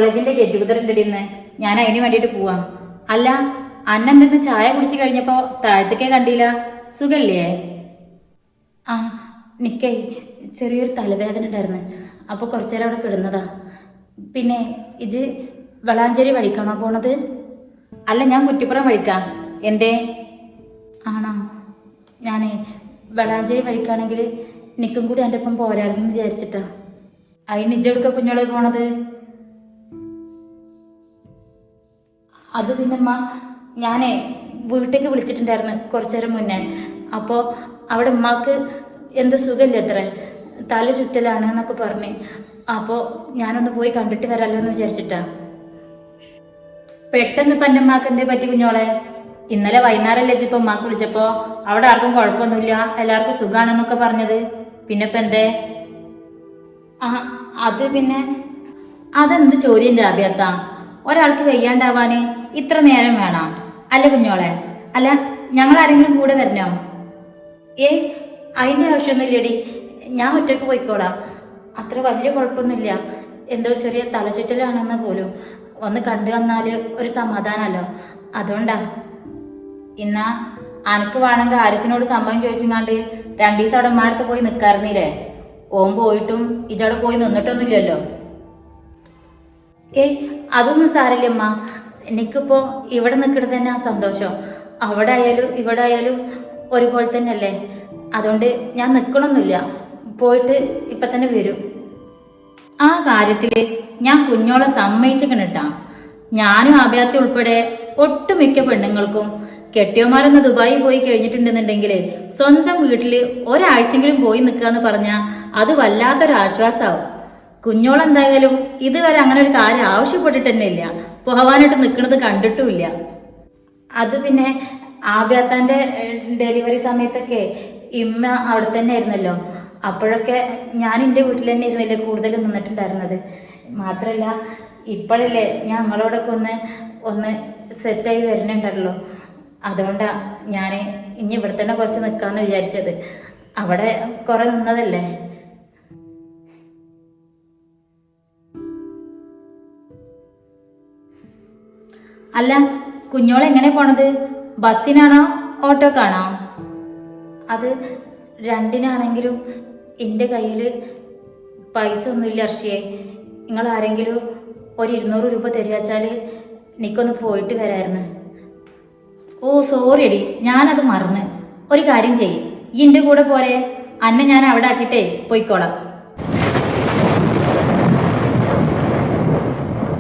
കോളേജിന്റെ get together ഉണ്ടെടി ഇന്ന്. ഞാൻ അതിന് വേണ്ടിയിട്ട് പോവാം. അല്ല, അന്നെന്തെന്ന് ചായ കുടിച്ച് കഴിഞ്ഞപ്പോ താഴത്തേക്കേ കണ്ടില്ല. സുഖല്ലേ? ആ, നിക്കേ ചെറിയൊരു തലവേദന ഉണ്ടായിരുന്നു. അപ്പോൾ കുറച്ചു നേരം അവിടെ കിടന്നതാ. പിന്നെ ഇജ് വളാഞ്ചേരി വഴിക്കാണോ പോണത്? അല്ല, ഞാൻ കുറ്റിപ്പുറം വഴിക്കാം. എന്തേ? ആണോ? ഞാനേ വളാഞ്ചേരി വഴിക്കാണെങ്കിൽ നിക്കും കൂടി എൻ്റെ ഒപ്പം പോരായിരുന്നു വിചാരിച്ചിട്ടാ. അതിന് ഇജെടുക്ക കുഞ്ഞോളെ പോണത്? അത് പിന്നമ്മ, ഞാനേ വീട്ടിലേക്ക് വിളിച്ചിട്ടുണ്ടായിരുന്നു കുറച്ചു നേരം മുന്നേ. അപ്പോൾ അവിടെ ഉമ്മാക്ക് എന്തോ സുഖമില്ല അത്ര, തല ചുറ്റലാണ് എന്നൊക്കെ പറഞ്ഞ്. അപ്പോൾ ഞാനൊന്ന് പോയി കണ്ടിട്ട് വരാമല്ലോ എന്ന് വിചാരിച്ചിട്ടാ. പെട്ടെന്ന് ഇപ്പം എൻ്റെ ഉമ്മാക്ക് എന്തേ പറ്റി കുഞ്ഞോളെ? ഇന്നലെ വൈകുന്നേരം ഇപ്പം ഉമ്മാക്ക് വിളിച്ചപ്പോൾ അവിടെ ആർക്കും കുഴപ്പമൊന്നുമില്ല, എല്ലാവർക്കും സുഖമാണെന്നൊക്കെ പറഞ്ഞത്. പിന്നെ ഇപ്പം എന്തേ? ആ, അത് പിന്നെ അതെന്ത് ചോദ്യം രാബിയത്ത? ഒരാൾക്ക് വയ്യാണ്ടാവാന് ഇത്ര നേരം വേണം? അല്ല കുഞ്ഞോളെ, അല്ല ഞങ്ങൾ ആരെങ്കിലും കൂടെ വരണോ? അതിൻ്റെ ആവശ്യമൊന്നുമില്ലടി, ഞാൻ ഒറ്റയ്ക്ക് പോയിക്കോളാം. അത്ര വലിയ കുഴപ്പമൊന്നുമില്ല. എന്തോ ചെറിയ തലചുറ്റലാണെന്ന് പോലും. ഒന്ന് കണ്ടു വന്നാൽ ഒരു സമാധാനമല്ലോ, അതുകൊണ്ടാ. ഇന്നാ അനക്ക് വേണമെങ്കിൽ ആരിസിനോട് സംഭവം ചോദിച്ചങ്ങാണ്ട് 2 ദിവസം അവിടെ ഉമ്മാടുത്ത് പോയി നിൽക്കാറുന്നില്ലേ? ഓൻ പോയിട്ടും ഇജവിടെ പോയി നിന്നിട്ടൊന്നുമില്ലല്ലോ. അതൊന്നും സാരില്ലമ്മ. എനിക്കിപ്പോ ഇവിടെ നിൽക്കുന്നത് തന്നെ സന്തോഷം. അവിടെ ആയാലും ഇവിടെ ആയാലും ഒരുപോലെ തന്നെ അല്ലേ. അതുകൊണ്ട് ഞാൻ നിൽക്കണമെന്നില്ല, പോയിട്ട് ഇപ്പൊ തന്നെ വരും. ആ കാര്യത്തില് ഞാൻ കുഞ്ഞോളെ സമ്മതിച്ചിട്ടാ. ഞാനും അഭ്യാത്തി ഉൾപ്പെടെ ഒട്ടുമിക്ക പെണ്ണുങ്ങൾക്കും കെട്ടിയോമാരൊന്ന് ദുബായി പോയി കഴിഞ്ഞിട്ടുണ്ടെന്നുണ്ടെങ്കിൽ സ്വന്തം വീട്ടില് ഒരാഴ്ചെങ്കിലും പോയി നിൽക്കാന്ന് പറഞ്ഞാൽ അത് വല്ലാത്തൊരാശ്വാസമാവും. കുഞ്ഞോളെന്തായാലും ഇതുവരെ അങ്ങനെ ഒരു കാര്യം ആവശ്യപ്പെട്ടിട്ട് തന്നെ ഇല്ല, പോവാനായിട്ട് നിൽക്കുന്നത് കണ്ടിട്ടുമില്ല. അത് പിന്നെ ആഭ്യാത്താന്റെ ഡെലിവറി സമയത്തൊക്കെ ഇമ്മ അവിടെ തന്നെ ആയിരുന്നല്ലോ. അപ്പോഴൊക്കെ ഞാൻ എൻ്റെ വീട്ടിൽ തന്നെ ആയിരുന്നില്ലേ കൂടുതൽ നിന്നിട്ടുണ്ടായിരുന്നത്. മാത്രമല്ല ഇപ്പോഴല്ലേ ഞാൻ ഞങ്ങളോടൊക്കെ ഒന്ന് സെറ്റായി വരുന്നുണ്ടല്ലോ. അതുകൊണ്ടാണ് ഞാൻ ഇനി ഇവിടെ തന്നെ കുറച്ച് നിൽക്കാമെന്ന് വിചാരിച്ചത്. അവിടെ കുറെ നിന്നതല്ലേ. അല്ല, കുഞ്ഞോളെങ്ങനെ പോണത്? ബസ്സിനാണോ ഓട്ടോക്കാണോ? അത് രണ്ടിനാണെങ്കിലും എൻ്റെ കയ്യിൽ പൈസ ഒന്നുമില്ല അർഷിയെ. നിങ്ങൾ ആരെങ്കിലും ഒരു 200 രൂപ തരികച്ചാൽ എനിക്കൊന്ന് പോയിട്ട് വരായിരുന്നു. ഓ സോറി എടി, ഞാനത് മറന്ന്. ഒരു കാര്യം ചെയ്യും, ഈ എൻ്റെ കൂടെ പോരെ, അന്നെ ഞാൻ അവിടെ ആക്കിയിട്ടേ പോയിക്കോളാം.